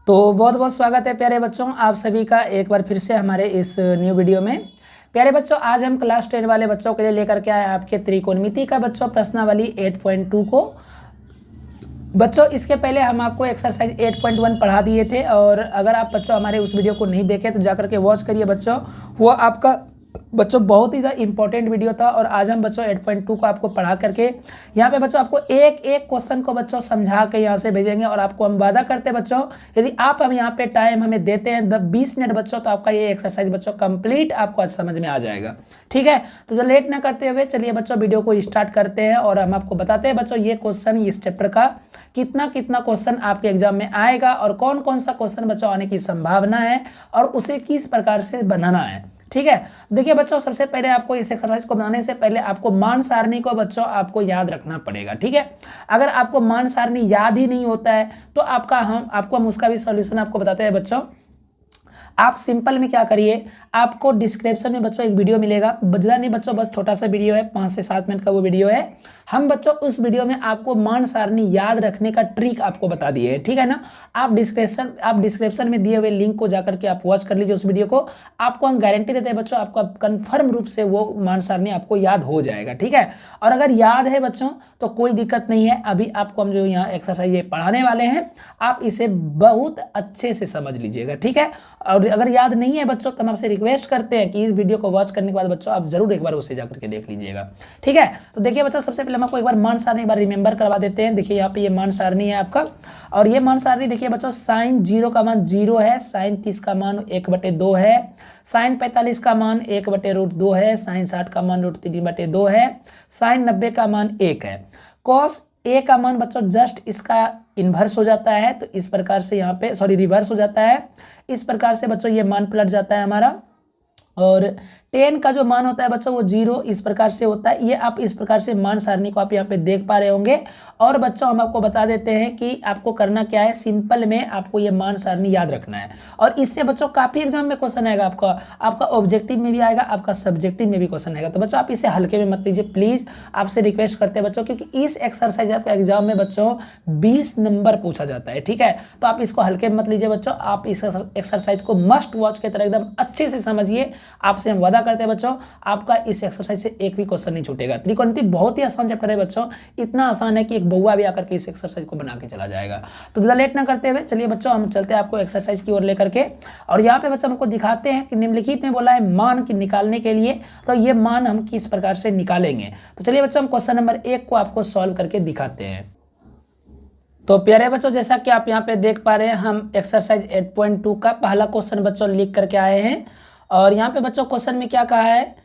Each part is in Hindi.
तो बहुत बहुत स्वागत है प्यारे बच्चों आप सभी का एक बार फिर से हमारे इस न्यू वीडियो में। प्यारे बच्चों आज हम क्लास 10 वाले बच्चों के लिए लेकर के आए आपके त्रिकोणमिति का बच्चों प्रश्नावली 8.2 को। बच्चों इसके पहले हम आपको एक्सरसाइज 8.1 पढ़ा दिए थे और अगर आप बच्चों हमारे उस वीडियो को नहीं देखे तो जाकर के वॉच करिए बच्चों। वो आपका बच्चों बहुत ही ज़्यादा इंपॉर्टेंट वीडियो था और आज हम बच्चों 8.2 को आपको पढ़ा करके यहाँ पे बच्चों आपको एक एक क्वेश्चन को बच्चों समझा के यहाँ से भेजेंगे। और आपको हम वादा करते हैं बच्चों यदि आप हम यहाँ पे टाइम हमें देते हैं 20 मिनट बच्चों तो आपका ये एक्सरसाइज बच्चों कंप्लीट आपको आज समझ में आ जाएगा। ठीक है, तो जो लेट ना करते हुए चलिए बच्चों वीडियो को स्टार्ट करते हैं और हम आपको बताते हैं बच्चों ये क्वेश्चन इस चैप्टर का कितना क्वेश्चन आपके एग्जाम में आएगा और कौन कौन सा क्वेश्चन बच्चों आने की संभावना है और उसे किस प्रकार से बनाना है। ठीक है, देखिए बच्चों सबसे पहले आपको इस एक्सरसाइज को बनाने से पहले आपको मान सारणी को बच्चों आपको याद रखना पड़ेगा। ठीक है, अगर आपको मान सारणी याद ही नहीं होता है तो आपको हम उसका भी सॉल्यूशन आपको बताते हैं बच्चों। आप सिंपल में क्या करिए, आपको डिस्क्रिप्शन में बच्चों एक वीडियो मिलेगा, बजला नहीं बच्चों, बस छोटा सा वीडियो है 5 से 7 मिनट का वो वीडियो है। हम बच्चों उस वीडियो में आपको मान सारणी याद रखने का ट्रिक आपको बता दिए है। ठीक है ना, आप डिस्क्रिप्शन में दिए हुए लिंक को जाकर के आप वॉच कर लीजिए उस वीडियो को। आपको हम गारंटी देते हैं बच्चों आपको कंफर्म रूप से वो मान सारणी आपको याद हो जाएगा। ठीक है, और अगर याद है बच्चों तो कोई दिक्कत नहीं है, अभी आपको हम जो यहाँ एक्सरसाइज ये पढ़ाने वाले हैं आप इसे बहुत अच्छे से समझ लीजिएगा। ठीक है, और अगर याद नहीं है बच्चों तो हम आपसे रिक्वेस्ट करते हैं कि इस वीडियो को वॉच करने के बाद बच्चों आप जरूर एक बार उसे जाकर के देख लीजिएगा। ठीक है, तो देखिए बच्चों सबसे पहले हम आपको एक बार मान सारणी एक बार रिमेंबर करवा देते हैं। देखिए यहाँ पे ये मान सारणी है आपका और ये मान सारणी देखिए बच्चों साइन 0 का मान 0 है, साइन 30 का मान 1/2 है, साइन 45 का मान 1/√2 है, साइन 60 का मान √3/2 है, साइन 90 का मान 1 है। कॉस ए का मान बच्चों जस्ट इसका इन्वर्स हो जाता है तो इस प्रकार से यहाँ पे रिवर्स हो जाता है। इस प्रकार से बच्चों ये मान पलट जाता है हमारा। और 10 का जो मान होता है बच्चों वो 0 इस प्रकार से होता है। ये आप इस प्रकार से मान सारणी को आप यहाँ पे देख पा रहे होंगे। और बच्चों हम आपको बता देते हैं कि आपको करना क्या है, सिंपल में आपको ये मान सारणी याद रखना है और इससे बच्चों काफी एग्जाम में क्वेश्चन आएगा, आपका ऑब्जेक्टिव में भी आएगा, आपका सब्जेक्टिव में भी क्वेश्चन आएगा। तो बच्चों आप इसे हल्के में मत लीजिए प्लीज, आपसे रिक्वेस्ट करते हैं बच्चों, क्योंकि इस एक्सरसाइज आपके एग्जाम में बच्चों 20 नंबर पूछा जाता है। ठीक है, तो आप इसको हल्के में मत लीजिए बच्चों, आप इस एक्सरसाइज को मस्ट वॉच की तरह एकदम अच्छे से समझिए। आपसे हम वादा करते हैं बच्चों आपका इस एक्सरसाइज से एक भी क्वेश्चन नहीं छूटेगा। त्रिकोणमिति बहुत ही आसान चैप्टर है बच्चों, इतना आसान है कि एक बउआ भी आकर के इस एक्सरसाइज को बना के चला जाएगा। तो ज़्यादा लेट ना करते हुए चलिए बच्चों हम चलते हैं आपको एक्सरसाइज की ओर लेकर के। और यहाँ पे बच्चों हमको दिखाते हैं कि निम्नलिखित में बोला है मान की निकालने के लिए, तो ये मान हम किस प्रकार से निकालेंगे। तो चलिए बच्चों हम क्वेश्चन नंबर 1 को आपको सॉल्व करके दिखाते हैं। तो प्यारे बच्चों जैसा कि आप यहाँ पे देख पा रहे हैं हम एक्सरसाइज 8.2 का पहला क्वेश्चन बच्चों लिख करके आए हैं। और यहाँ पे बच्चों क्वेश्चन में क्या कहा है,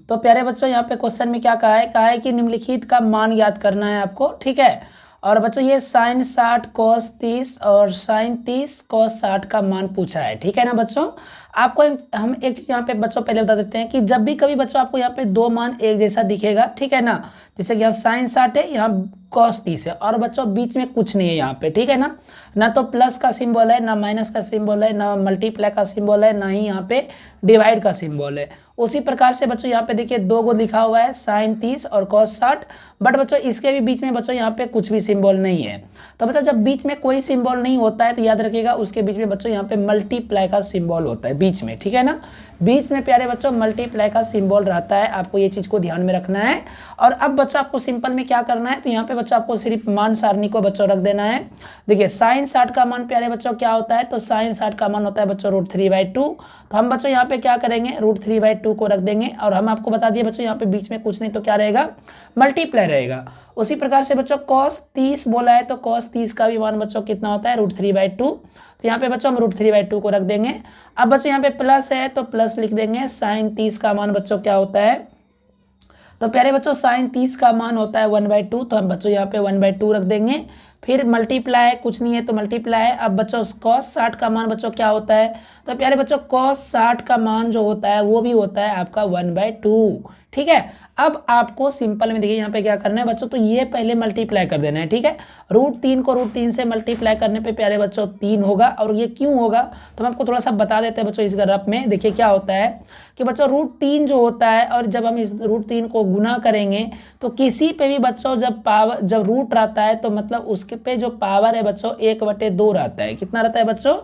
तो प्यारे बच्चों यहाँ पे क्वेश्चन में क्या कहा है कि निम्नलिखित का मान याद करना है आपको। ठीक है, और बच्चों ये साइन 60 कॉस 30 और साइन 30 कॉस 60 का मान पूछा है। ठीक है ना बच्चों, आपको हम एक चीज यहाँ पे बच्चों पहले बता देते हैं कि जब भी कभी बच्चों आपको यहाँ पे दो मान एक जैसा दिखेगा, ठीक है ना, जैसे कि यहाँ साइन 60 है, यहाँ कॉस 30 है और बच्चों बीच में कुछ नहीं है यहाँ पे। ठीक है ना तो प्लस का सिंबल है, ना माइनस का सिंबल है, ना मल्टीप्लाई का सिंबल है, ना ही यहाँ पे डिवाइड का सिंबल है। उसी प्रकार से बच्चों यहाँ पे देखिए 2 को लिखा हुआ है साइन 30 और कॉस 60, बट बच्चों इसके भी बीच में बच्चों यहाँ पे कुछ भी सिंबल नहीं है। तो बच्चों जब बीच में कोई सिंबल नहीं होता है तो याद रखिएगा उसके बीच में बच्चों यहाँ पे मल्टीप्लाई का सिंबल होता है बीच में। ठीक है ना, बीच में प्यारे बच्चों मल्टीप्लाई का सिंबल रहता है, आपको ये चीज को ध्यान में रखना है। और अब बच्चों आपको सिंपल में क्या करना है, तो यहाँ पे बच्चों आपको सिर्फ मान सारणी को बच्चों रख देना है। देखिए साइन 60 का मान प्यारे बच्चों क्या होता है, तो साइन 60 का मान होता है बच्चों √3/2। तो हम बच्चों यहाँ पे क्या करेंगे, √3/2 को रख देंगे और हम आपको बता दिए बच्चों यहाँ पे बीच में कुछ नहीं तो क्या रहेगा, मल्टीप्लाई रहेगा। उसी प्रकार से बच्चों cos 30 बोला है तो cos 30 का भी मान बच्चों कितना होता है, √3/2। तो यहाँ पे बच्चों हम √3/2 को रख देंगे। अब बच्चों यहाँ पे प्लस है तो प्लस लिख देंगे। साइन 30 का मान बच्चों क्या होता है, तो प्यारे बच्चों साइन 30 का मान होता है 1/2, तो हम बच्चों यहाँ पे 1/2 रख देंगे। फिर मल्टीप्लाई कुछ नहीं है तो मल्टीप्लाई है। अब बच्चों cos 60 का मान बच्चों क्या होता है, तो प्यारे बच्चों cos 60 का मान जो होता है वो भी होता है आपका 1/2। ठीक है, अब आपको सिंपल में देखिए यहाँ पे क्या करना है बच्चों, तो ये पहले मल्टीप्लाई कर देना है। ठीक है, √3 को √3 से मल्टीप्लाई करने पे प्यारे बच्चों 3 होगा। और ये क्यों होगा तो हम आपको थोड़ा सा बता देते हैं बच्चों इस ग्राफ में। देखिए क्या होता है कि बच्चों √3 जो होता है, और जब हम इस √3 को गुना करेंगे तो किसी पे भी बच्चों जब रूट रहता है तो मतलब उसके पे जो पावर है बच्चों 1/2 रहता है। कितना रहता है बच्चों?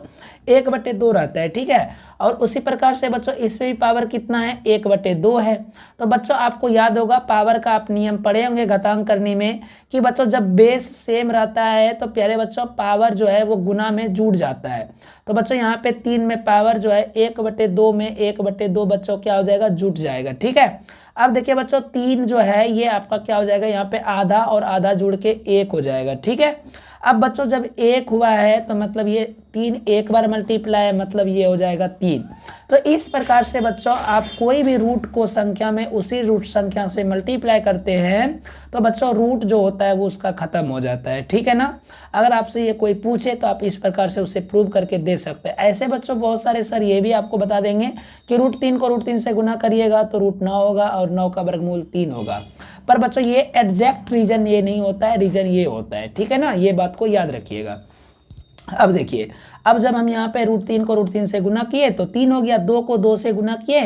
1/2 रहता है, ठीक है। और उसी प्रकार से बच्चों इस पे भी पावर कितना है? 1/2 है। तो बच्चों आपको याद होगा, पावर का आप नियम पढ़े होंगे घातांक करने में, कि बच्चों जब बेस सेम रहता है तो प्यारे बच्चों पावर जो है वो गुना में जुड़ जाता है। तो बच्चों यहाँ पे 3 में पावर जो है 1/2 में 1/2 बच्चों क्या हो जाएगा? जुट जाएगा, ठीक है। अब देखिए बच्चों 3 जो है ये आपका क्या हो जाएगा? यहाँ पे आधा और आधा जुड़ के 1 हो जाएगा, ठीक है। अब बच्चों जब 1 हुआ है तो मतलब ये 3 एक बार मल्टीप्लाई है, मतलब ये हो जाएगा 3। तो इस प्रकार से बच्चों आप कोई भी रूट को संख्या में उसी रूट संख्या से मल्टीप्लाई करते हैं तो बच्चों रूट जो होता है वो उसका खत्म हो जाता है, ठीक है ना। अगर आपसे ये कोई पूछे तो आप इस प्रकार से उसे प्रूव करके दे सकते हैं। ऐसे बच्चों बहुत सारे सर ये भी आपको बता देंगे कि √3 को √3 से गुना करिएगा तो √9 होगा और 9 का वर्गमूल 3 होगा। पर बच्चों ये एग्जैक्ट रीजन ये नहीं होता है, रीजन ये होता है, ठीक है ना। ये बात को याद रखिएगा। अब देखिए, अब जब हम यहाँ पे √3 को √3 से गुना किए तो 3 हो गया, 2 को 2 से गुना किए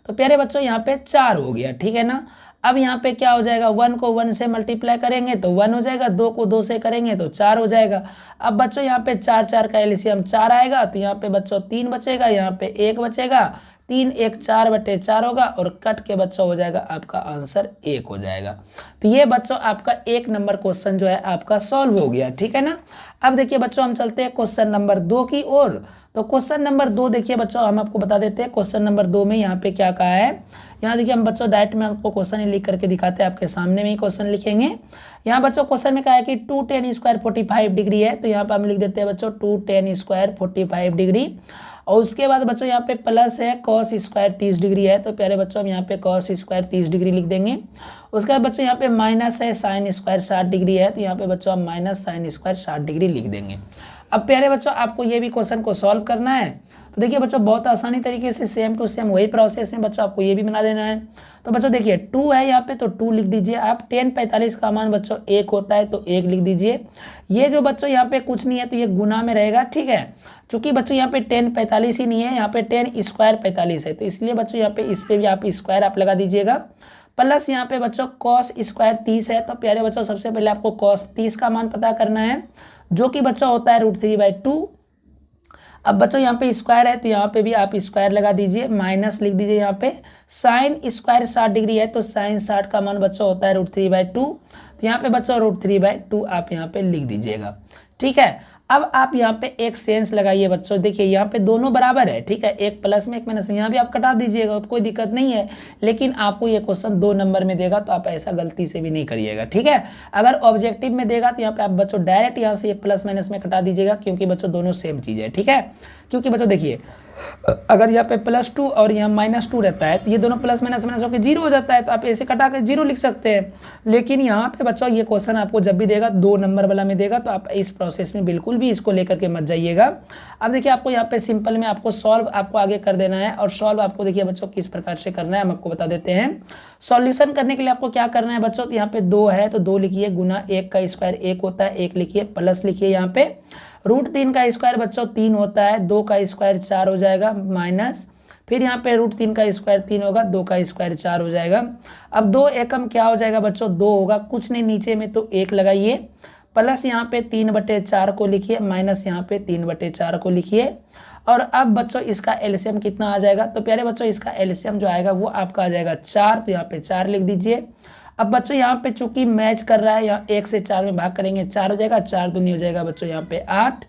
तो प्यारे बच्चों यहाँ पे 4 हो गया, ठीक है ना। अब यहाँ पे क्या हो जाएगा? 1 को 1 से मल्टीप्लाई करेंगे तो 1 हो जाएगा, 2 को 2 से करेंगे तो 4 हो जाएगा। अब बच्चों यहाँ पे 4 4 का एलसीएम 4 आएगा तो यहाँ पे बच्चों 3 बचेगा, यहाँ पे 1 बचेगा, 3 1 4/4 होगा और कट के बच्चों हो जाएगा आपका आंसर 1 हो जाएगा। तो ये बच्चों आपका 1 नंबर क्वेश्चन जो है आपका सॉल्व हो गया, ठीक है ना। अब देखिए बच्चों हम चलते हैं क्वेश्चन नंबर 2 की ओर। तो क्वेश्चन नंबर 2 देखिए बच्चों, हम आपको बता देते हैं क्वेश्चन नंबर 2 में यहाँ पे क्या कहा है। यहाँ देखिए हम बच्चों डायरेक्ट में आपको क्वेश्चन ही लिख करके दिखाते हैं, आपके सामने में ही क्वेश्चन लिखेंगे। यहाँ बच्चों क्वेश्चन में कहा है कि 2 tan स्क्वायर 45 डिग्री है, तो यहाँ पे हम लिख देते हैं बच्चों 2 tan स्क्वायर 45 डिग्री। और उसके बाद बच्चों यहाँ पे प्लस है cos स्क्वायर 30 डिग्री है, तो प्यारे बच्चों हम यहाँ पे cos स्क्वायर 30 डिग्री लिख देंगे। उसके बाद बच्चों यहाँ पे माइनस है sin स्क्वायर 60 डिग्री है, तो यहाँ पे बच्चों हम माइनस sin स्क्वायर 60 डिग्री लिख देंगे। अब प्यारे बच्चों आपको ये भी क्वेश्चन को सॉल्व करना है। तो देखिए बच्चों बहुत आसानी तरीके से सेम टू सेम वही प्रोसेस में बच्चों आपको ये भी बना देना है। तो बच्चों देखिए 2 है यहाँ पे तो 2 लिख दीजिए आप। tan 45 का मान बच्चों 1 होता है तो 1 लिख दीजिए। ये जो बच्चों यहाँ पे कुछ नहीं है तो ये गुना में रहेगा, ठीक है। चूंकि बच्चों यहाँ पे tan 45 ही नहीं है, यहाँ पे tan स्क्वायर 45 है, तो इसलिए बच्चों यहाँ पे इस पे भी आप स्क्वायर आप लगा दीजिएगा। प्लस यहाँ पे बच्चों cos स्क्वायर 30 है, तो प्यारे बच्चों सबसे पहले आपको cos 30 का मान पता करना है, जो कि बच्चों होता है √3/2। अब बच्चों यहाँ पे स्क्वायर है तो यहाँ पे भी आप स्क्वायर लगा दीजिए, माइनस लिख दीजिए। यहाँ पे साइन स्क्वायर 60 डिग्री है तो साइन 60 का मान बच्चों होता है √3/2, तो यहाँ पे बच्चों √3/2 आप यहाँ पे लिख दीजिएगा, ठीक है। अब आप यहाँ पे एक सेंस लगाइए बच्चों, देखिए यहाँ पे दोनों बराबर है, ठीक है, एक प्लस में एक माइनस में, यहाँ भी आप कटा दीजिएगा तो कोई दिक्कत नहीं है। लेकिन आपको ये क्वेश्चन 2 नंबर में देगा तो आप ऐसा गलती से भी नहीं करिएगा, ठीक है। अगर ऑब्जेक्टिव में देगा तो यहाँ पे आप बच्चों डायरेक्ट यहाँ से ये प्लस माइनस में कटा दीजिएगा, क्योंकि बच्चों दोनों सेम चीज है, ठीक है। क्योंकि बच्चों देखिए अगर यहाँ पे +2 और यहाँ -2 रहता है तो ये दोनों प्लस माइनस माइनस होकर 0 हो जाता है, तो आप ऐसे कटा कर 0 लिख सकते हैं। लेकिन यहाँ पे बच्चों ये क्वेश्चन आपको जब भी देगा 2 नंबर वाला में देगा तो आप इस प्रोसेस में बिल्कुल भी इसको लेकर के मत जाइएगा। अब देखिए आपको यहाँ पे सिंपल में आपको सॉल्व आपको आगे कर देना है, और सॉल्व आपको देखिए बच्चों किस प्रकार से करना है हम आपको बता देते हैं। सॉल्यूशन करने के लिए आपको क्या करना है बच्चों, तो यहाँ पे 2 है तो 2 लिखिए, गुना 1 का स्क्वायर 1 होता है 1 लिखिए, प्लस लिखिए यहाँ पे √3 का स्क्वायर बच्चों 3 होता है, 2 का स्क्वायर 4 हो जाएगा, माइनस फिर यहाँ पे √3 का स्क्वायर 3 होगा, 2 का स्क्वायर 4 हो जाएगा। अब 2 एकम क्या हो जाएगा बच्चों 2 होगा, कुछ नहीं नीचे में तो 1 लगाइए, प्लस यहाँ पे 3/4 को लिखिए, माइनस यहाँ पे 3/4 को लिखिए। और अब बच्चों इसका एलसीएम कितना आ जाएगा, तो प्यारे बच्चों इसका एलसीएम जो आएगा वो आपका आ जाएगा 4, तो यहाँ पे 4 लिख दीजिए। अब बच्चों यहाँ पे चूंकि मैच कर रहा है, यहाँ 1 से 4 में भाग करेंगे 4 हो जाएगा, 4 दूनी हो जाएगा बच्चों यहाँ पे 8,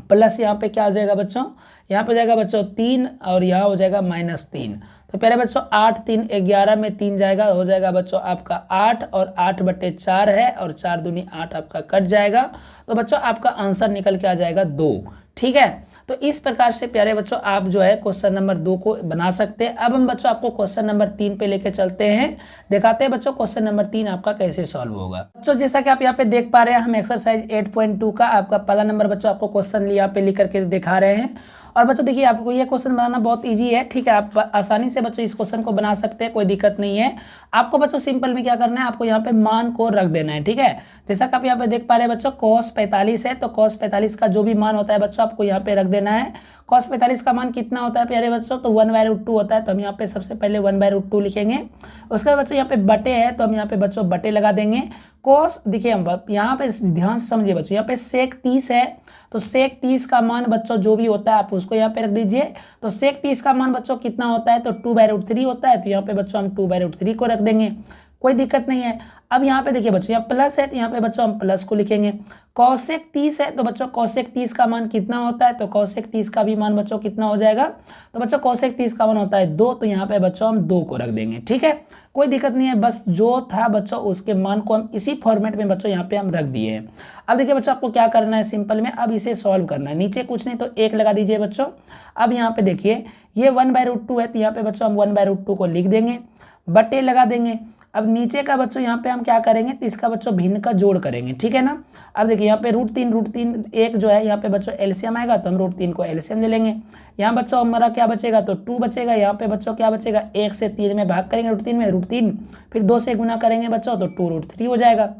प्लस यहाँ पे क्या हो जाएगा बच्चों, यहाँ पे जाएगा बच्चों 3 और यहाँ हो जाएगा -3। तो प्यारे बच्चों 8 3 11 में 3 जाएगा, हो जाएगा बच्चों आपका 8 और 8/4 है और 4 दूनी 8 आपका कट जाएगा, तो बच्चों आपका आंसर निकल के आ जाएगा 2, ठीक है। तो इस प्रकार से प्यारे बच्चों आप जो है क्वेश्चन नंबर 2 को बना सकते हैं। अब हम बच्चों आपको क्वेश्चन नंबर 3 पे लेके चलते हैं, दिखाते हैं बच्चों क्वेश्चन नंबर 3 आपका कैसे सॉल्व होगा। बच्चों जैसा कि आप यहाँ पे देख पा रहे हैं हम एक्सरसाइज 8.2 का आपका पहला नंबर बच्चों आपको क्वेश्चन यहाँ पे लिख करके दिखा रहे हैं। और बच्चों देखिए आपको ये क्वेश्चन बनाना बहुत इजी है, ठीक है, आप आसानी से बच्चों इस क्वेश्चन को बना सकते हैं, कोई दिक्कत नहीं है। आपको बच्चों सिंपल में क्या करना है, आपको यहाँ पे मान को रख देना है, ठीक है। जैसा कि आप यहाँ पे देख पा रहे हैं बच्चों cos 45 है, तो cos 45 का जो भी मान होता है बच्चों आपको यहाँ पे रख देना है। cos 45 का मान कितना होता है प्यारे बच्चों, तो 1/√2 होता है, तो हम यहाँ पे सबसे पहले 1/√2 लिखेंगे। उसके बाद बच्चों यहाँ पे बटे है, तो हम यहाँ पे बच्चों बटे लगा देंगे। cos देखिए हम यहाँ पे ध्यान से समझिए बच्चों, यहाँ पे sec 30 है, तो sec 30 का मान बच्चों जो भी होता है आप उसको यहाँ पे रख दीजिए। तो sec 30 का मान बच्चों कितना होता है, तो 2/√3 होता है, तो यहाँ पे बच्चों हम 2/√3 को रख देंगे, कोई दिक्कत नहीं है। अब यहाँ पे देखिए बच्चों यहाँ प्लस है, तो यहाँ पे बच्चों हम प्लस को लिखेंगे। cosec 30 है, तो बच्चों cosec 30 का मान कितना होता है, तो cosec 30 का भी मान बच्चों कितना हो जाएगा, तो बच्चों cosec 30 का मान होता है 2, तो यहाँ पे बच्चों हम 2 को रख देंगे, ठीक है, कोई दिक्कत नहीं है। बस जो था बच्चों उसके मान को हम इसी फॉर्मेट में बच्चों यहाँ पे हम रख दिए हैं। अब देखिए बच्चों आपको क्या करना है सिंपल में, अब इसे सॉल्व करना है, नीचे कुछ नहीं तो 1 लगा दीजिए बच्चों। अब यहाँ पे देखिए ये 1/√2 है, तो यहाँ पे बच्चों हम 1/√2 को लिख देंगे, बटे लगा देंगे। अब नीचे का बच्चों यहाँ पे हम क्या करेंगे, तो इसका बच्चों भिन्न का जोड़ करेंगे, ठीक है ना। अब देखिए यहाँ पे √3 एक जो है यहाँ पे बच्चों एलसीएम आएगा, तो हम √3 को एलसीएम ले लेंगे। यहाँ बच्चों हमारा क्या बचेगा, तो 2 बचेगा। यहाँ पे बच्चों क्या बचेगा, 1 से 3 में भाग करेंगे, √3 में √3, फिर 2 से गुना करेंगे बच्चों, तो 2√3 हो जाएगा,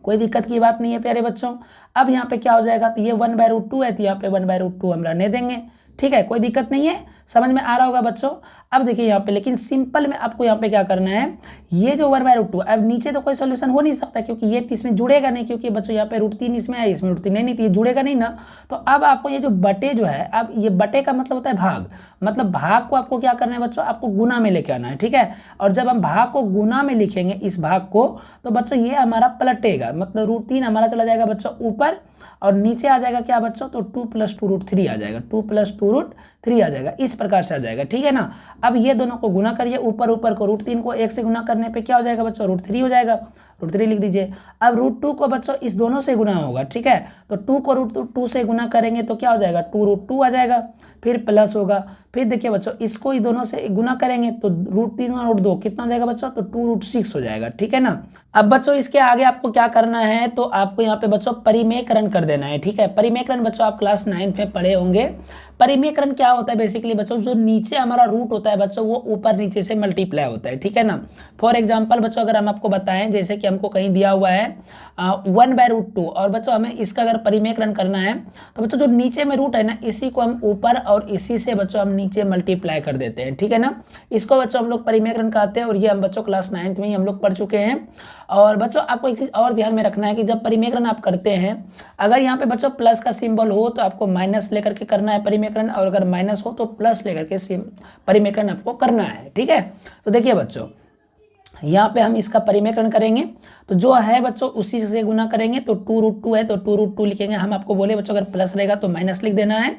कोई दिक्कत की बात नहीं है प्यारे बच्चों। अब यहाँ पे क्या हो जाएगा, तो ये 1/√2 है, तो यहाँ पे 1/√2 हम रहने देंगे, ठीक है, कोई दिक्कत नहीं है, समझ में आ रहा होगा बच्चों। अब देखिए यहाँ पे लेकिन सिंपल में आपको यहाँ पे क्या करना है, ये जो 1/√2, अब नीचे तो कोई सोल्यूशन हो नहीं सकता क्योंकि ये इसमें जुड़ेगा नहीं, क्योंकि बच्चों यहाँ पे √3 इसमें है, इसमें √3 नहीं, तो ये जुड़ेगा नहीं ना। तो अब आपको ये जो बटे जो है, अब ये बटे का मतलब होता है भाग, मतलब भाग को आपको क्या करना है बच्चों, आपको गुना में लेके आना है, ठीक है। और जब हम भाग को गुना में लिखेंगे इस भाग को, तो बच्चों ये हमारा पलटेगा, मतलब √3 हमारा चला जाएगा बच्चों ऊपर, और नीचे आ जाएगा क्या बच्चों, तो 2 + 2√3 आ जाएगा, 2 + 2√3 आ जाएगा, इस प्रकार से आ जाएगा, ठीक है ना। अब ये दोनों को गुना करिए, ऊपर ऊपर को √3 को 1 से गुना करने पे क्या हो जाएगा बच्चों, √3 हो जाएगा, √3 लिख दीजिए। अब √2 को बच्चों इस दोनों से गुना होगा, ठीक है, तो 2 को √2 से गुना करेंगे तो क्या हो जाएगा, 2√2 आ जाएगा, फिर प्लस होगा, फिर देखिए बच्चों इसको ही दोनों से गुना करेंगे तो √3 और √2 कितना हो जाएगा बच्चों, तो 2√6 हो जाएगा, ठीक है ना। अब बच्चों इसके आगे आपको क्या करना है, तो आपको यहाँ पे बच्चों परिमेयकरण कर देना है, ठीक है। परिमेयकरण बच्चों आप क्लास 9 में पढ़े होंगे। परिमेयकरण क्या होता है, बेसिकली बच्चों जो नीचे हमारा रूट होता है बच्चों वो ऊपर नीचे से मल्टीप्लाई होता है, ठीक है ना। फॉर एग्जांपल बच्चों अगर हम आपको बताएं, जैसे कि हमको कहीं दिया हुआ है 1/√2 और बच्चों हमें इसका अगर परिमेयकरण करना है, तो बच्चों जो नीचे में रूट है ना इसी को हम ऊपर और इसी से बच्चों हम नीचे मल्टीप्लाई कर देते हैं, ठीक है ना। इसको बच्चों हम लोग परिमेयकरण कहते हैं, और ये हम बच्चों क्लास 9 में ही हम लोग पढ़ चुके हैं। और बच्चों आपको एक चीज और ध्यान में रखना है कि जब परिमेयकरण आप करते हैं, अगर यहाँ पे बच्चों प्लस का सिंबल हो तो आपको माइनस लेकर के करना है परिमेयकरण, और अगर माइनस हो तो प्लस लेकर के परिमेयकरण आपको करना है, ठीक है। तो देखिए बच्चों यहाँ पे हम इसका परिमेयकरण करेंगे, तो जो है बच्चों उसी से गुना करेंगे, तो 2√2 है तो 2√2 लिखेंगे। हम आपको बोले बच्चों अगर प्लस रहेगा तो माइनस लिख देना है।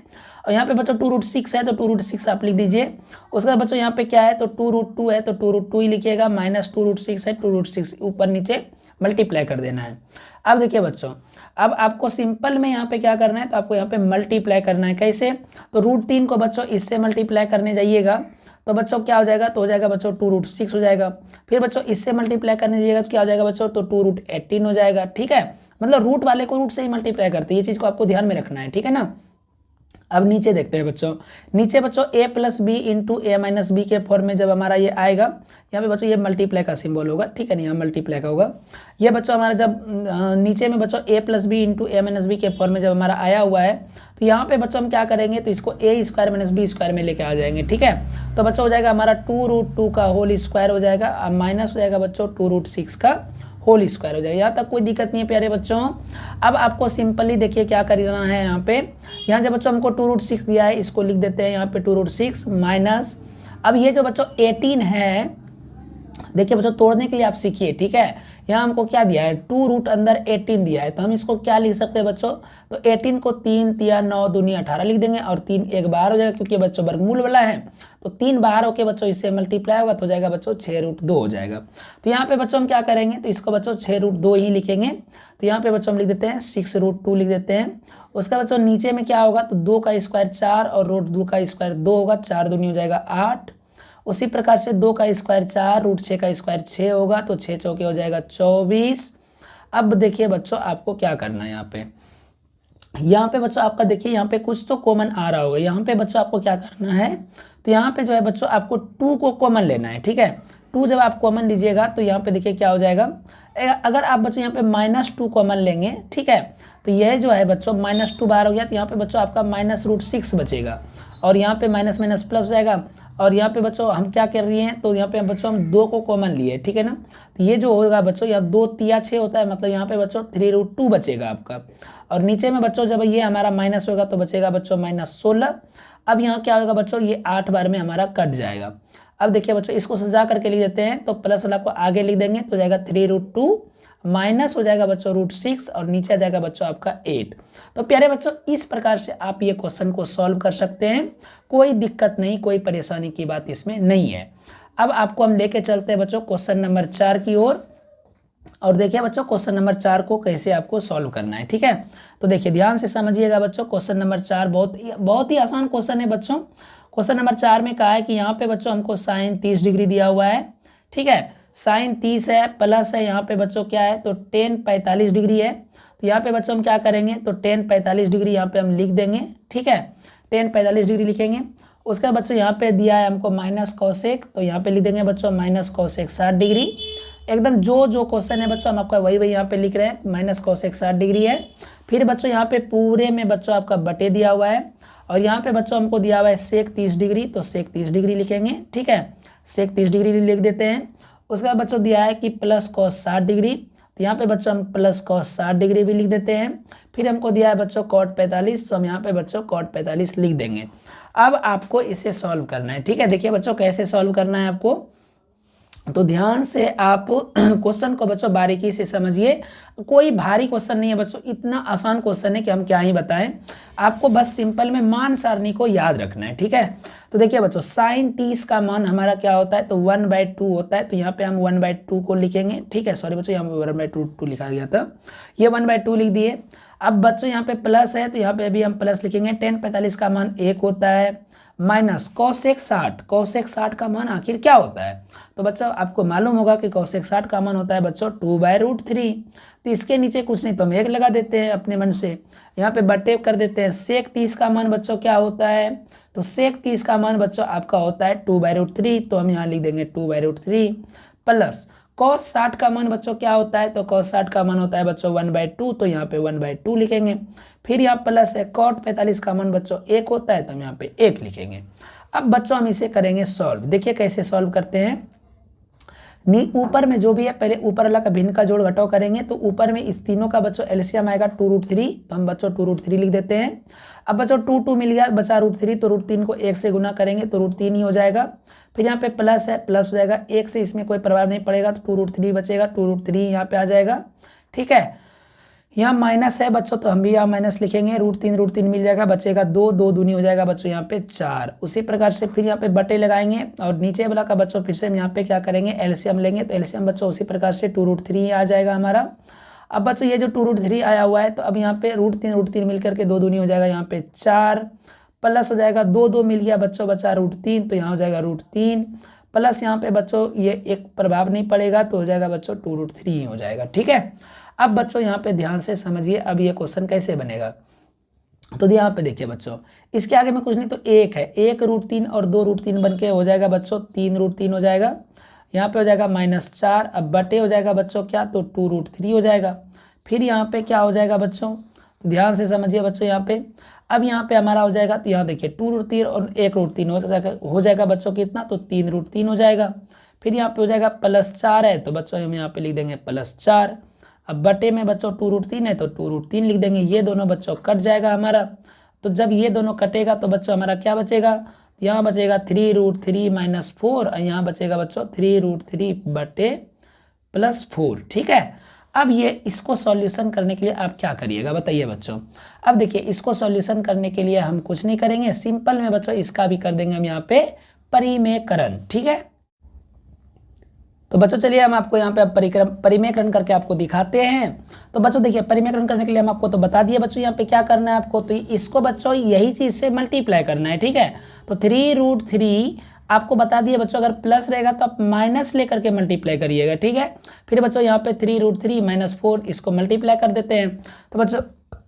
और यहाँ पे बच्चों 2√6 है तो 2√6 आप लिख दीजिए। उसके बाद बच्चों यहाँ पे क्या है, तो 2√2 है तो 2√2 ही लिखिएगा, माइनस 2√6 है 2√6 ऊपर नीचे मल्टीप्लाई कर देना है। अब देखिए बच्चों अब आपको सिंपल में यहाँ पे क्या करना है, तो आपको यहाँ पे मल्टीप्लाई करना है, कैसे, तो √3 को बच्चों इससे मल्टीप्लाई करने जाइएगा तो बच्चों क्या हो जाएगा, तो हो जाएगा बच्चों 2√6 हो जाएगा। फिर बच्चों इससे मल्टीप्लाई करने जाइएगा तो क्या हो जाएगा बच्चों, तो 2√18 हो जाएगा, ठीक है। मतलब रूट वाले को रूट से ही मल्टीप्लाई करते हैं, ये चीज को आपको ध्यान में रखना है, ठीक है ना। अब नीचे देखते हैं बच्चों, नीचे बच्चों a + b × a - b के फॉर्म में जब हमारा ये आएगा, यहाँ पे बच्चों ये मल्टीप्लाई का सिंबल होगा, ठीक है ना, यहाँ मल्टीप्लाई का होगा। ये बच्चों हमारा जब नीचे में बच्चों a + b × a - b के फॉर्म में जब हमारा आया हुआ है, तो यहाँ पे बच्चों हम क्या करेंगे, तो इसको a² - b² में लेके आ जाएंगे, ठीक है। तो बच्चों हो जाएगा हमारा 2√2 का होल स्क्वायर हो जाएगा, अब माइनस हो जाएगा बच्चों 2√6 का होल स्क्वायर हो जाएगा। यहाँ तक कोई दिक्कत नहीं है प्यारे बच्चों। अब आपको सिंपली देखिए क्या करना है, यहाँ पे यहाँ जब बच्चों हमको 2√6 दिया है इसको लिख देते हैं यहाँ पे 2√6 माइनस, अब ये जो बच्चों 18 है, देखिए बच्चों तोड़ने के लिए आप सीखिए, ठीक है। यहाँ हमको क्या दिया है, 2√18 दिया है, तो हम इसको क्या लिख सकते हैं बच्चों, तो 18 को 3 × 9 = 18 लिख देंगे, और 3 एक बाहर हो जाएगा क्योंकि बच्चों वर्गमूल वाला है, तो 3 बाहर होके बच्चों इससे मल्टीप्लाई होगा तो हो जाएगा बच्चों 6√2 हो जाएगा। तो यहाँ पे बच्चों हम क्या करेंगे, तो इसको बच्चों 6√2 ही लिखेंगे, तो यहाँ पे बच्चों हम लिख देते हैं 6√2 लिख देते हैं। उसका बच्चों नीचे में क्या होगा, तो 2 का स्क्वायर 4 और √2 का स्क्वायर 2 होगा, 4 दूनी हो जाएगा 8। उसी प्रकार से 2 का स्क्वायर 4, √6 का स्क्वायर 6 होगा, तो 6 चौके हो जाएगा 24। अब देखिए बच्चों आपको क्या करना है, यहाँ पे यहाँ पे बच्चों आपका देखिए यहाँ पे कुछ तो कॉमन आ रहा होगा। यहाँ पे बच्चों आपको क्या करना है, तो यहाँ पे जो है बच्चों आपको 2 को कॉमन लेना है, ठीक है। 2 जब आप कॉमन लीजिएगा तो यहाँ पे देखिए क्या हो जाएगा, अगर आप बच्चों यहाँ पे -2 कॉमन लेंगे, ठीक है, तो यह जो है बच्चों -2 बाहर हो गया, तो यहाँ पे बच्चों आपका -√6 बचेगा, और यहाँ पे माइनस माइनस प्लस हो जाएगा। और यहाँ पे बच्चों हम क्या कर रहे हैं, तो यहाँ पे बच्चों हम 2 को कॉमन लिए, ठीक है ना। तो ये जो होगा बच्चों, यहाँ 2 तिया 6 होता है, मतलब यहाँ पे बच्चों 3√2 बचेगा आपका। और नीचे में बच्चों जब ये हमारा माइनस होगा तो बचेगा बच्चों -16। अब यहाँ क्या होगा बच्चों, ये 8 बार में हमारा कट जाएगा। अब देखिए बच्चों इसको सजा करके लिख देते हैं, तो प्लस वाला को आगे लिख देंगे तो जाएगा 3√2, माइनस हो जाएगा बच्चों √6, और नीचे आ जाएगा बच्चों आपका 8। तो प्यारे बच्चों इस प्रकार से आप ये क्वेश्चन को सॉल्व कर सकते हैं, कोई दिक्कत नहीं, कोई परेशानी की बात इसमें नहीं है। अब आपको हम लेके चलते हैं बच्चों क्वेश्चन नंबर 4 की ओर, और देखिए बच्चों क्वेश्चन नंबर 4 को कैसे आपको सॉल्व करना है, ठीक है। तो देखिए ध्यान से समझिएगा बच्चों, क्वेश्चन नंबर 4 बहुत ही आसान क्वेश्चन है बच्चों। क्वेश्चन नंबर 4 में कहा है कि यहाँ पे बच्चों हमको साइन 30 डिग्री दिया हुआ है, ठीक है, साइन 30 है, प्लस है यहाँ पे बच्चों क्या है, तो टेन 45 डिग्री है। तो यहाँ पे बच्चों हम क्या करेंगे, तो टेन 45 डिग्री यहाँ पे हम लिख देंगे, ठीक है, टेन 45 डिग्री लिखेंगे। उसके बाद बच्चों यहाँ पे दिया है हमको माइनस कॉसेक, तो यहाँ पे लिख देंगे बच्चों माइनस कॉसेक 60 डिग्री। एकदम जो क्वेश्चन है बच्चों हम आपका वही यहाँ पे लिख रहे हैं, माइनस कॉसेक 60 डिग्री है। फिर बच्चों यहाँ पे पूरे में बच्चों आपका बटे दिया हुआ है, और यहाँ पे बच्चों हमको दिया हुआ है सेक 30 डिग्री, तो सेक 30 डिग्री लिखेंगे, ठीक है, सेक 30 डिग्री लिख देते हैं। उसके बाद बच्चों दिया है कि प्लस कॉस 60 डिग्री, तो यहाँ पे बच्चों हम प्लस कॉस 60 डिग्री भी लिख देते हैं। फिर हमको दिया है बच्चों कॉट 45, तो हम यहाँ पे बच्चों कॉट 45 लिख देंगे। अब आपको इसे सॉल्व करना है, ठीक है। देखिए बच्चों कैसे सॉल्व करना है आपको, तो ध्यान से आप क्वेश्चन को बच्चों बारीकी से समझिए। कोई भारी क्वेश्चन नहीं है बच्चों, इतना आसान क्वेश्चन है कि हम क्या ही बताएं। आपको बस सिंपल में मान सारणी को याद रखना है, ठीक है। तो देखिए बच्चों साइन 30 का मान हमारा क्या होता है, तो 1/2 होता है, तो यहाँ पे हम 1/2 को लिखेंगे, ठीक है। सॉरी बच्चों यहाँ पे 1/2 लिखा गया था, ये 1/2 लिख दिए। अब बच्चों यहाँ पे प्लस है, तो यहाँ पे अभी हम प्लस लिखेंगे। टेन 45 का मान 1 होता है, माइनस कॉसेक 60 का मान आखिर क्या होता है, तो बच्चों आपको मालूम होगा कि कॉसेक 60 का मान होता है बच्चों 2/√3। तो इसके नीचे कुछ नहीं तो हम 1 लगा देते हैं अपने मन से, यहाँ पे बटे कर देते हैं। सेक 30 का मान बच्चों क्या होता है, तो सेक 30 का मान बच्चों आपका होता है 2/√3, तो हम यहाँ लिख देंगे 2/√3, प्लस कॉस 60 का मान बच्चों क्या होता है, तो कॉस 60 का मान होता है बच्चों 1/2, तो यहाँ पे 1/2 लिखेंगे। फिर यहाँ प्लस है, कॉट 45 का मान बच्चों 1 होता है, तो हम यहाँ पे 1 लिखेंगे। अब बच्चों हम इसे करेंगे सॉल्व। देखिए कैसे सॉल्व करते हैं। ऊपर में जो भी है पहले ऊपर वाला का भिन्न का जोड़ घटाव करेंगे, तो ऊपर में इस तीनों का बच्चों एलसीएम आएगा 2√3, तो हम बच्चों 2√3 लिख देते हैं। अब बच्चों 2 मिल गया, बचा √3, तो √3 को 1 से गुना करेंगे तो √3 ही हो जाएगा। फिर यहाँ पे प्लस है, प्लस हो जाएगा, 1 से इसमें कोई प्रभाव नहीं पड़ेगा, तो 2√3 बचेगा, 2√3 यहाँ पे आ जाएगा, ठीक है। यहाँ माइनस है बच्चों, तो हम भी यहाँ माइनस लिखेंगे, √3 मिल जाएगा, बचेगा 2, 2 दूनी हो जाएगा बच्चों यहाँ पे 4। उसी प्रकार से फिर यहाँ पे बटे लगाएंगे, और नीचे वाला का बच्चों फिर से हम यहाँ पे क्या करेंगे, एलसीएम लेंगे, तो एलसीएम बच्चों उसी प्रकार से 2√3 आ जाएगा हमारा। अब बच्चों ये जो 2√3 आया हुआ है, तो अब यहाँ पे √3 मिल करके 2 दूनी हो जाएगा यहाँ पे 4, प्लस हो जाएगा 2, 2 मिल गया बच्चों, बचा √3, तो यहाँ हो जाएगा √3, प्लस यहाँ पे बच्चों ये एक प्रभाव नहीं पड़ेगा, तो हो जाएगा बच्चों 2√3 हो जाएगा, ठीक है। अब बच्चों यहाँ पे ध्यान से समझिए, अब ये क्वेश्चन कैसे बनेगा। तो यहाँ पे देखिए बच्चों, इसके आगे में कुछ नहीं तो 1 है, 1√3 और 2√3 बन के हो जाएगा बच्चों 3√3 हो जाएगा। यहाँ पे हो जाएगा -4, अब बटे हो जाएगा बच्चों क्या, तो 2√3 हो जाएगा। फिर यहाँ पे क्या हो जाएगा बच्चों, तो ध्यान से समझिए बच्चों यहाँ पे। अब यहाँ पे हमारा हो जाएगा, तो यहाँ देखिए 2√3 और 1√3 हो जाएगा बच्चों कितना, तो 3√3 हो जाएगा। फिर यहाँ पे हो जाएगा +4 है, तो बच्चों हम यहाँ पे लिख देंगे +4। अब बटे में बच्चों 2√3 है, तो 2√3 लिख देंगे। ये दोनों बच्चों कट जाएगा हमारा, तो जब ये दोनों कटेगा तो बच्चों हमारा क्या बचेगा, यहाँ बचेगा 3√3 - 4, और यहाँ बचेगा बच्चों 3√3 बटे +4, ठीक है। अब ये इसको सॉल्यूशन करने के लिए आप क्या करिएगा बताइए बच्चों। अब देखिए इसको सॉल्यूशन करने के लिए हम कुछ नहीं करेंगे, सिंपल में बच्चों इसका भी कर देंगे हम यहाँ पे परिमेयकरण, ठीक है। तो बच्चों चलिए हम आपको यहाँ पे परिमेयकरण करके आपको दिखाते हैं। तो बच्चों देखिए परिमेयकरण करने के लिए हम आपको तो बता दिए बच्चों यहाँ पे क्या करना है आपको, तो इसको बच्चों यही चीज से मल्टीप्लाई करना है, ठीक है। तो 3√3 आपको बता दिए बच्चों, अगर प्लस रहेगा तो आप माइनस लेकर के मल्टीप्लाई करिएगा, ठीक है। फिर बच्चों यहाँ पे 3√3 - 4 इसको मल्टीप्लाई कर देते हैं। तो बच्चों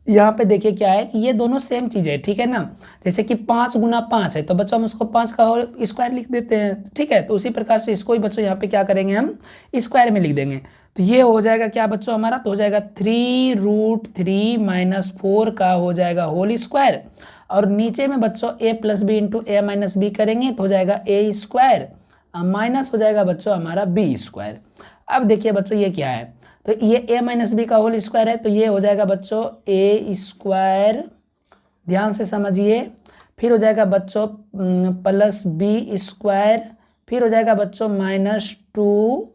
यहाँ पे देखिए क्या है कि ये दोनों सेम चीज़ है, ठीक है ना। जैसे कि 5 गुना 5 है तो बच्चों हम उसको 5 का होल स्क्वायर लिख देते हैं, ठीक है। तो उसी प्रकार से इसको ही बच्चों यहाँ पे क्या करेंगे, हम स्क्वायर में लिख देंगे। तो ये हो जाएगा क्या बच्चों हमारा, तो हो जाएगा 3√3 माइनस 4 का हो जाएगा होल स्क्वायर, और नीचे में बच्चों a plus b into a minus b करेंगे तो हो जाएगा a स्क्वायर माइनस हो जाएगा बच्चों हमारा b स्क्वायर। अब देखिए बच्चों ये क्या है, तो ये a माइनस बी का होल स्क्वायर है, तो ये हो जाएगा बच्चों a स्क्वायर, ध्यान से समझिए, फिर हो जाएगा बच्चों प्लस बी स्क्वायर, फिर हो जाएगा बच्चों -2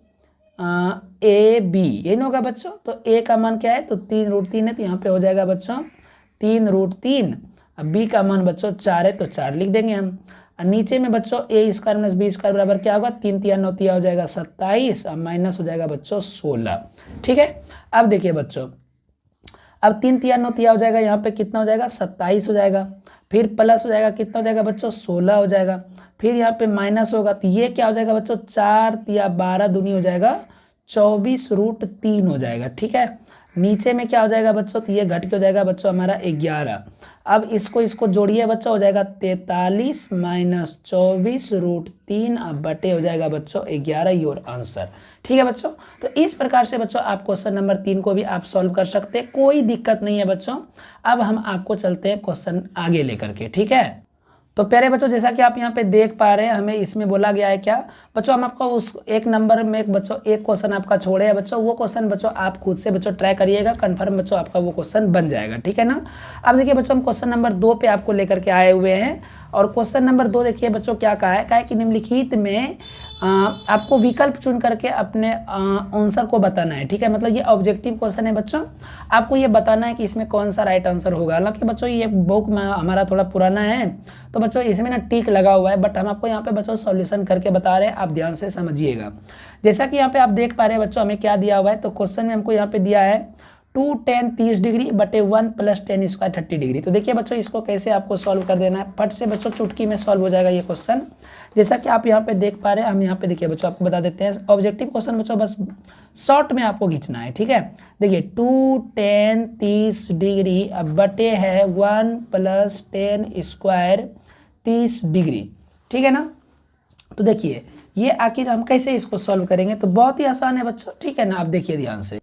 ab, ये नहीं होगा बच्चों। तो a का मान क्या है, तो 3√3 है, तो यहाँ पे हो जाएगा बच्चों 3√3। अब b का मान बच्चों 4 है तो 4 लिख देंगे हम। और नीचे में बच्चों a square minus b square बराबर क्या होगा, 3 3 9 हो जाएगा 27, और माइनस हो जाएगा बच्चों 16, ठीक है। अब देखिए बच्चों, अब 3 3 9 हो जाएगा, यहाँ पे कितना हो जाएगा 27 हो जाएगा, फिर प्लस हो जाएगा कितना हो जाएगा बच्चों 16 हो जाएगा, फिर यहाँ पे माइनस होगा तो ये क्या हो जाएगा बच्चों 4 या 12 दूनी हो जाएगा 24√3 हो जाएगा, ठीक है। नीचे में क्या हो जाएगा बच्चों, तो ये घट के हो जाएगा बच्चों हमारा 11। अब इसको जोड़िए बच्चों, हो जाएगा 43 माइनस 24√3 अब बटे हो जाएगा बच्चों 11, योर आंसर, ठीक है बच्चों। तो इस प्रकार से बच्चों आप क्वेश्चन नंबर 3 को भी आप सॉल्व कर सकते हैं, कोई दिक्कत नहीं है बच्चों। अब हम आपको चलते हैं क्वेश्चन आगे लेकर के, ठीक है। तो प्यारे बच्चों जैसा कि आप यहाँ पे देख पा रहे हैं, हमें इसमें बोला गया है क्या बच्चों, हम आपको उस एक नंबर में बच्चों एक क्वेश्चन आपका छोड़े हैं बच्चों, वो क्वेश्चन बच्चों आप खुद से बच्चों ट्राई करिएगा, कंफर्म बच्चों आपका वो क्वेश्चन बन जाएगा, ठीक है ना। अब देखिए बच्चों हम क्वेश्चन नंबर 2 पे आपको लेकर के आए हुए हैं, और क्वेश्चन नंबर 2 देखिए बच्चों क्या कहा है कि निम्नलिखित में आपको विकल्प चुन करके अपने आंसर को बताना है, ठीक है। मतलब ये ऑब्जेक्टिव क्वेश्चन है बच्चों, आपको ये बताना है कि इसमें कौन सा राइट आंसर होगा। हालांकि बच्चों ये बुक हमारा थोड़ा पुराना है तो बच्चों इसमें ना टिक लगा हुआ है, बट हम आपको यहाँ पे बच्चों सॉल्यूशन करके बता रहे हैं, आप ध्यान से समझिएगा। जैसा कि यहाँ पे आप देख पा रहे हैं बच्चों, हमें क्या दिया हुआ है, तो क्वेश्चन में हमको यहाँ पे दिया है 2 tan 30 डिग्री बटे 1 प्लस tan स्क्वायर 30 डिग्री। तो देखिए बच्चों इसको कैसे आपको सॉल्व कर देना है, फट से बच्चों चुटकी में सॉल्व हो जाएगा ये क्वेश्चन। जैसा कि आप यहाँ पे देख पा रहे हैं, हम यहाँ पे देखिए बच्चों आपको बता देते हैं ऑब्जेक्टिव क्वेश्चन बच्चों, बस शॉर्ट में आपको खींचना है, ठीक है। देखिए 2 tan 30 डिग्री अब बटे है 1 प्लस tan स्क्वायर 30 डिग्री, ठीक है ना। तो देखिए ये आखिर हम कैसे इसको सॉल्व करेंगे, तो बहुत ही आसान है बच्चों, ठीक है ना। आप देखिए ध्यान से,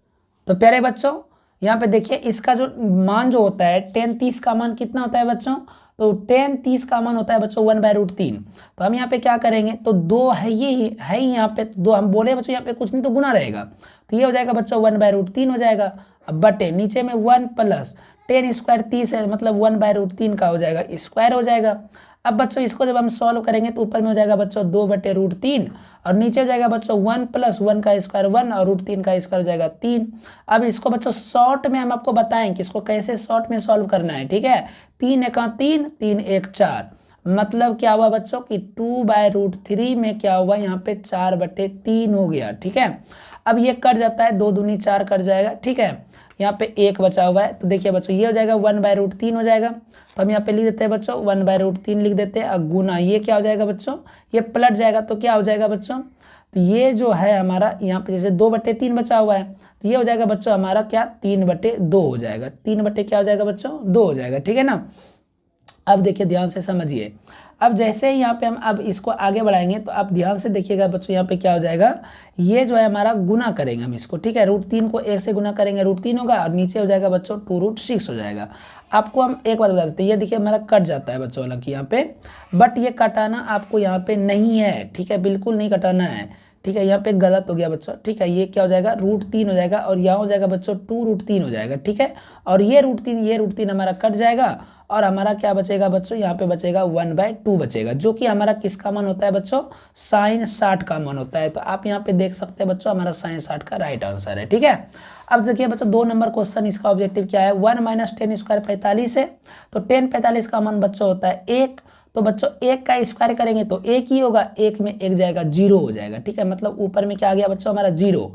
तो प्यारे बच्चों यहाँ पे देखिए इसका जो मान जो होता है tan 30 का मान कितना होता है बच्चों, तो tan 30 का मान होता है बच्चों 1/√3। तो हम यहाँ पे क्या करेंगे, तो 2 है ये है यहाँ पे 2, हम बोले बच्चों यहाँ पे कुछ नहीं तो गुना रहेगा, तो ये हो जाएगा बच्चों 1/√3 हो जाएगा। अब बटे नीचे में 1 प्लस tan स्क्वायर 30 है, मतलब 1/√3 का हो जाएगा स्क्वायर हो जाएगा। अब बच्चों इसको जब हम सॉल्व करेंगे तो ऊपर में हो जाएगा बच्चों 2/√3, और नीचे हो जाएगा बच्चों 1 प्लस 1 का स्क्वायर 1 और √3 का स्क्वायर हो जाएगा 3। अब इसको बच्चों शॉर्ट में हम आपको बताएं कि इसको कैसे शॉर्ट में सॉल्व करना है, ठीक है। 3 × 3 3 × 1 4, मतलब क्या हुआ बच्चों कि 2/√3 में क्या हुआ यहाँ पे 4/3 हो गया, ठीक है। अब ये कट जाता है, 2 दूनी 4 कट जाएगा, ठीक है। यहाँ पे 1 बचा हुआ है, तो देखिए बच्चों ये हो जाएगा 1/√3 हो जाएगा। तो हम यहाँ पे लिख देते हैं बच्चों 1/√3 लिख देते हैं, गुना ये क्या हो जाएगा बच्चों, ये पलट जाएगा तो क्या हो जाएगा बच्चों, तो ये जो है हमारा यहाँ पे जैसे 2/3 बचा हुआ है, तो ये हो जाएगा बच्चों हमारा क्या 3/2 हो जाएगा, 3 बटे क्या हो जाएगा बच्चों 2 हो जाएगा, ठीक है ना। अब देखिए ध्यान से समझिए, अब जैसे ही यहाँ पे हम अब इसको आगे बढ़ाएंगे तो आप ध्यान से देखिएगा बच्चों, यहाँ पे क्या हो जाएगा, ये जो है हमारा गुना करेंगे हम इसको, ठीक है। √3 को 1 से गुना करेंगे √3 होगा, और नीचे हो जाएगा बच्चों 2√6 हो जाएगा। आपको हम एक बात बता देते हैं, ये देखिए हमारा कट जाता है बच्चों हालांकि यहाँ पे, बट ये कटाना आपको यहाँ पे नहीं है, ठीक है, बिल्कुल नहीं कटाना है, ठीक है। यहाँ पे गलत हो गया बच्चों, ठीक है। ये क्या हो जाएगा √3 हो जाएगा, और यहाँ हो जाएगा बच्चों 2√3 हो जाएगा, ठीक है। और ये √3 हमारा कट जाएगा, और हमारा क्या बचेगा बच्चों, यहाँ पे बचेगा 1/2 बचेगा, जो कि हमारा किसका मान होता है बच्चों, sin 60 का मान होता है। तो आप यहाँ पे देख सकते हैं बच्चों हमारा sin 60 का राइट आंसर है, ठीक है। अब देखिए बच्चों 2 नंबर क्वेश्चन, इसका ऑब्जेक्टिव क्या है, 1 माइनस tan स्क्वायर 45 है, तो tan 45 का मान बच्चों होता है 1, तो बच्चों 1 का स्क्वायर करेंगे तो 1 ही होगा, 1 में 1 जाएगा 0 हो जाएगा, ठीक है। मतलब ऊपर में क्या आ गया बच्चों हमारा 0।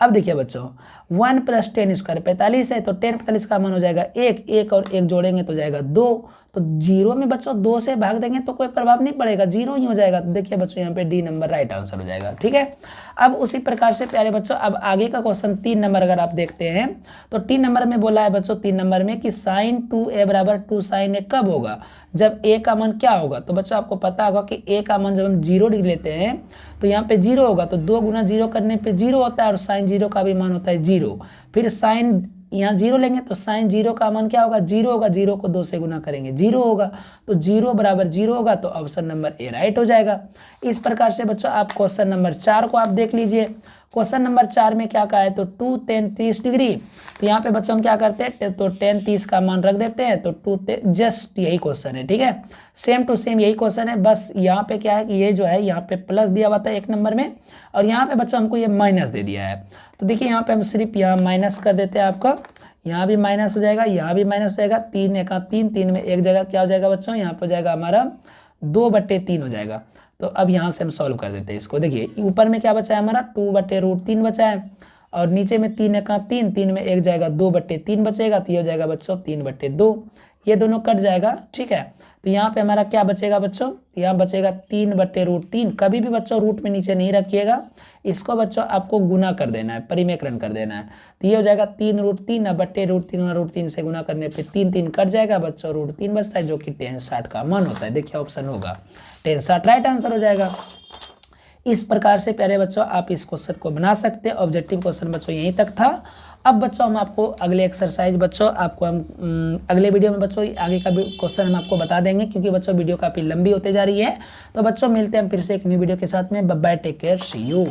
अब देखिए बच्चों 1 + 10 स्क्वायर 45 है, तो 10 45 का मान हो जाएगा 1, 1 और 1 जोड़ेंगे तो जाएगा 2। तो 0 में बच्चों 2 से भाग देंगे तो कोई प्रभाव नहीं पड़ेगा, 0 ही हो जाएगा। तो देखिए बच्चों यहाँ पे डी नंबर राइट आंसर हो जाएगा। ठीक है, अब उसी प्रकार से प्यारे बच्चों अब आगे का क्वेश्चन 3 नंबर अगर आप देखते हैं तो 3 नंबर में बोला है बच्चों 3 नंबर में कि sin 2a बराबर 2 sin a कब होगा, जब a का मान क्या होगा। तो बच्चों आपको पता होगा कि a का मान जब हम 0 डिग्री लेते हैं तो यहाँ पे 0 होगा, तो 2 गुना 0 करने पे 0 होता है और sin 0 का भी मान होता है 0। फिर sin यहाँ 0 लेंगे तो sin 0 का मान क्या होगा, 0 होगा, 0 को 2 से गुना करेंगे 0 होगा, तो 0 बराबर 0 होगा, तो ऑप्शन नंबर ए राइट हो जाएगा। इस प्रकार से बच्चों आप क्वेश्चन नंबर 4 को आप देख लीजिए। क्वेश्चन नंबर 4 में क्या कहा है, तो 2 tan 30 डिग्री। तो यहाँ पे बच्चों हम क्या करते हैं, तो tan 30 का मान रख देते हैं, तो 2 जस्ट यही क्वेश्चन है। ठीक है, सेम टू सेम यही क्वेश्चन है, बस यहाँ पे क्या है कि ये जो है यहाँ पे प्लस दिया हुआ था 1 नंबर में और यहाँ पे बच्चों हमको ये माइनस दे दिया है। तो देखिए यहाँ पे हम सिर्फ यहाँ माइनस कर देते हैं, आपका यहाँ भी माइनस हो जाएगा, यहाँ भी माइनस हो जाएगा, 3 एका 3, 3 में एक जगह क्या हो जाएगा बच्चों, यहाँ पे हो जाएगा हमारा 2/3 हो जाएगा। तो अब यहाँ से हम सॉल्व कर देते हैं इसको। देखिए ऊपर में क्या बचा है हमारा 2/√3 बचा है और नीचे में 3 एका 3, 3 में एक जाएगा 2/3 बचेगा, तो ये हो जाएगा बच्चों 3/2, ये दोनों कट जाएगा। ठीक है, तो यहाँ पे हमारा क्या बचेगा बच्चों, यहाँ बचेगा 3/√3। कभी भी बच्चों रूट में नीचे नहीं रखिएगा, इसको बच्चों आपको गुना कर देना है, परिमेकरण कर देना है। तो ये हो जाएगा 3√3 √3 से गुना करने पे 3 3 कट जाएगा बच्चों, √3 बचता है जो कि tan 60 का मान होता है। देखिए ऑप्शन होगा tan 60 राइट आंसर हो जाएगा। इस प्रकार से प्यारे बच्चों आप इस क्वेश्चन को बना सकते हैं। ऑब्जेक्टिव क्वेश्चन बच्चों यहीं तक था। अब बच्चों हम आपको अगले एक्सरसाइज बच्चों आपको हम अगले वीडियो में बच्चों आगे का क्वेश्चन हम आपको बता देंगे, क्योंकि बच्चों वीडियो काफ़ी लंबी होते जा रही है। तो बच्चों मिलते हैं हम फिर से एक न्यू वीडियो के साथ में। Bye bye, take care, see you.